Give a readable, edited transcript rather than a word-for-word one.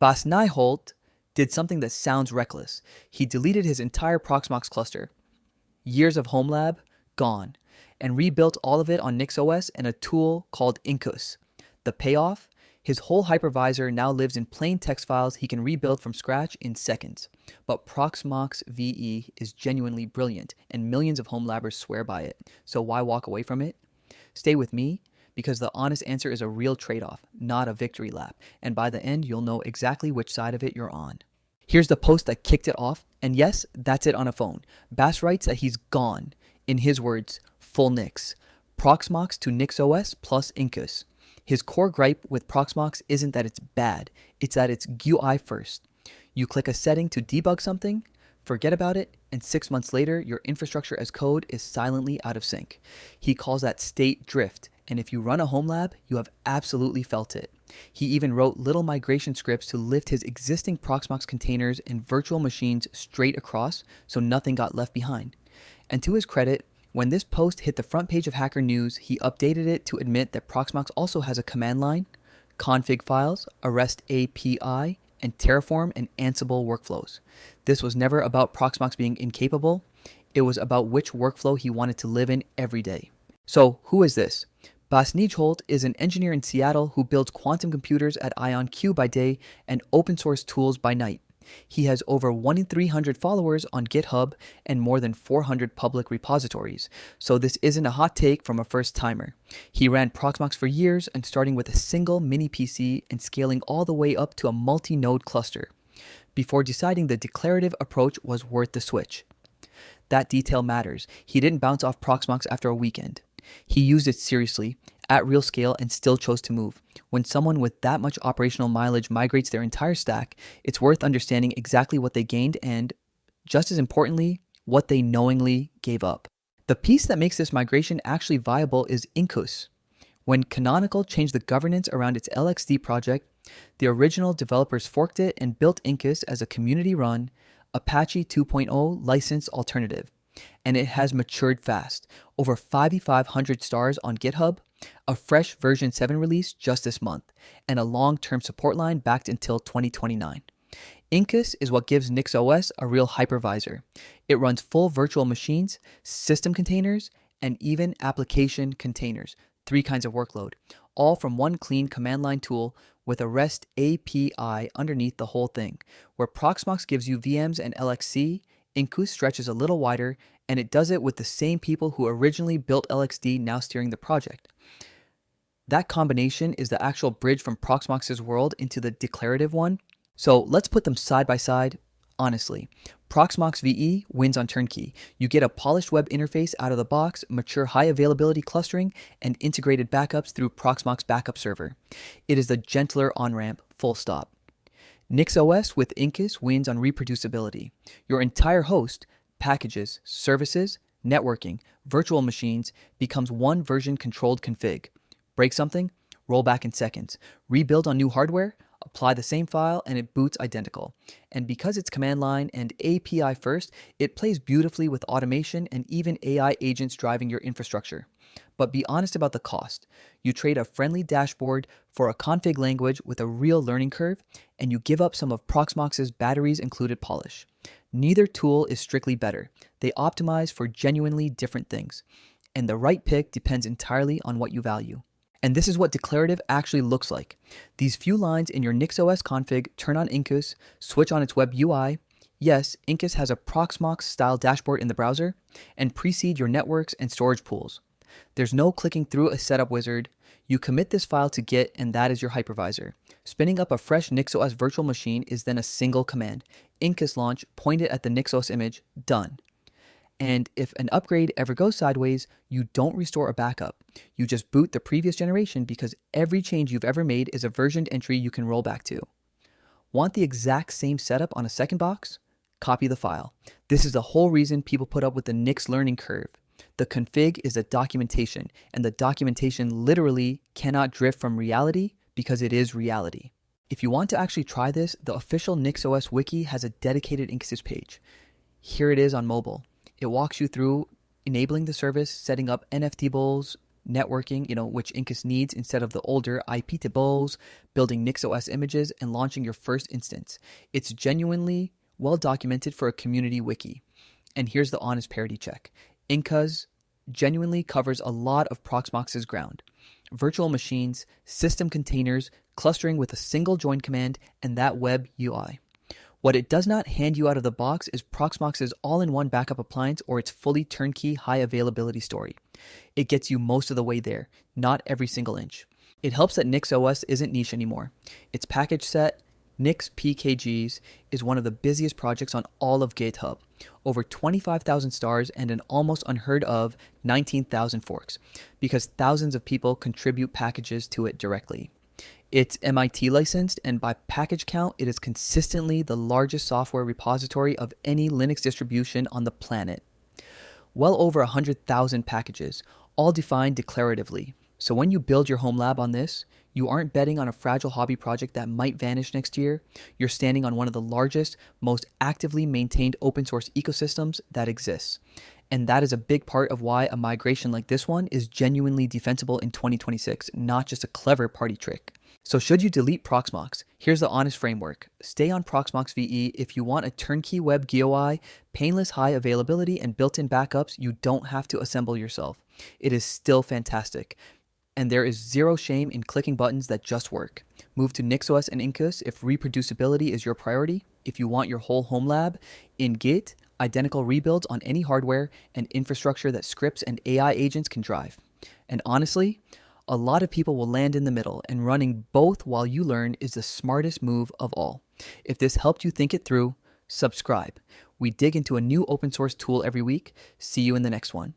Bas Nijholt did something that sounds reckless. He deleted his entire Proxmox cluster. Years of Homelab, gone. And rebuilt all of it on NixOS and a tool called Incus. The payoff? His whole hypervisor now lives in plain text files he can rebuild from scratch in seconds. But Proxmox VE is genuinely brilliant, and millions of Homelabbers swear by it. So why walk away from it? Stay with me, because the honest answer is a real trade-off, not a victory lap. And by the end, you'll know exactly which side of it you're on. Here's the post that kicked it off, and yes, that's it on a phone. Bas writes that he's gone. In his words, full Nix. Proxmox to NixOS plus Incus. His core gripe with Proxmox isn't that it's bad, it's that it's GUI first. You click a setting to debug something, forget about it, and 6 months later, your infrastructure as code is silently out of sync. He calls that state drift, and if you run a Homelab, you have absolutely felt it. He even wrote little migration scripts to lift his existing Proxmox containers and virtual machines straight across so nothing got left behind. And to his credit, when this post hit the front page of Hacker News, he updated it to admit that Proxmox also has a command line, config files, a REST API, and Terraform and Ansible workflows. This was never about Proxmox being incapable. It was about which workflow he wanted to live in every day. So who is this? Bas Nijholt is an engineer in Seattle who builds quantum computers at IonQ by day and open source tools by night. He has over 1 in 300 followers on GitHub and more than 400 public repositories, so this isn't a hot take from a first-timer. He ran Proxmox for years and starting with a single mini PC and scaling all the way up to a multi-node cluster, before deciding the declarative approach was worth the switch. That detail matters. He didn't bounce off Proxmox after a weekend. He used it seriously, at real scale, and still chose to move. When someone with that much operational mileage migrates their entire stack, it's worth understanding exactly what they gained and, just as importantly, what they knowingly gave up. The piece that makes this migration actually viable is Incus. When Canonical changed the governance around its LXD project, the original developers forked it and built Incus as a community-run, Apache 2.0 licensed alternative. And it has matured fast. Over 5,500 stars on GitHub, a fresh version 7 release just this month, and a long-term support line backed until 2029. Incus is what gives NixOS a real hypervisor. It runs full virtual machines, system containers, and even application containers, 3 kinds of workload, all from one clean command line tool with a REST API underneath the whole thing. Where Proxmox gives you VMs and LXC, Incus stretches a little wider, and it does it with the same people who originally built LXD now steering the project. That combination is the actual bridge from Proxmox's world into the declarative one. So let's put them side by side, honestly. Proxmox VE wins on turnkey. You get a polished web interface out of the box, mature high availability clustering, and integrated backups through Proxmox Backup Server. It is the gentler on-ramp, full stop. NixOS with Incus wins on reproducibility. Your entire host, packages, services, networking, virtual machines becomes one version controlled config. Break something, roll back in seconds. Rebuild on new hardware, apply the same file, and it boots identical. And because it's command line and API first, it plays beautifully with automation and even AI agents driving your infrastructure. But be honest about the cost. You trade a friendly dashboard for a config language with a real learning curve, and you give up some of Proxmox's batteries included polish. Neither tool is strictly better. They optimize for genuinely different things. And the right pick depends entirely on what you value. And this is what declarative actually looks like. These few lines in your NixOS config turn on Incus, switch on its web UI. Yes, Incus has a Proxmox-style dashboard in the browser, and precede your networks and storage pools. There's no clicking through a setup wizard. You commit this file to Git, and that is your hypervisor. Spinning up a fresh NixOS virtual machine is then a single command. Incus launch, point it at the NixOS image, done. And if an upgrade ever goes sideways, you don't restore a backup. You just boot the previous generation because every change you've ever made is a versioned entry you can roll back to. Want the exact same setup on a second box? Copy the file. This is the whole reason people put up with the Nix learning curve. The config is the documentation, and the documentation literally cannot drift from reality because it is reality. If you want to actually try this, the official NixOS wiki has a dedicated Incus page. Here it is on mobile. It walks you through enabling the service, setting up NFTables, networking, which Incus needs instead of the older IP tables, building NixOS images, and launching your first instance. It's genuinely well documented for a community wiki. And here's the honest parity check. Incus genuinely covers a lot of Proxmox's ground. Virtual machines, system containers, clustering with a single join command, and that web UI. What it does not hand you out of the box is Proxmox's all-in-one backup appliance or its fully turnkey high availability story. It gets you most of the way there, not every single inch. It helps that NixOS isn't niche anymore. Its package set, Nix PKGs, is one of the busiest projects on all of GitHub. Over 25,000 stars and an almost unheard of 19,000 forks, because thousands of people contribute packages to it directly. It's MIT licensed, and by package count, it is consistently the largest software repository of any Linux distribution on the planet. Well over 100,000 packages, all defined declaratively. So when you build your Homelab on this, you aren't betting on a fragile hobby project that might vanish next year. You're standing on one of the largest, most actively maintained open source ecosystems that exists. And that is a big part of why a migration like this one is genuinely defensible in 2026, not just a clever party trick. So should you delete Proxmox? Here's the honest framework. Stay on Proxmox VE if you want a turnkey web GUI, painless high availability, and built-in backups you don't have to assemble yourself. It is still fantastic. And there is zero shame in clicking buttons that just work. Move to NixOS and Incus if reproducibility is your priority. If you want your whole Homelab in Git, identical rebuilds on any hardware, and infrastructure that scripts and AI agents can drive. And honestly, a lot of people will land in the middle, and running both while you learn is the smartest move of all. If this helped you think it through, subscribe. We dig into a new open source tool every week. See you in the next one.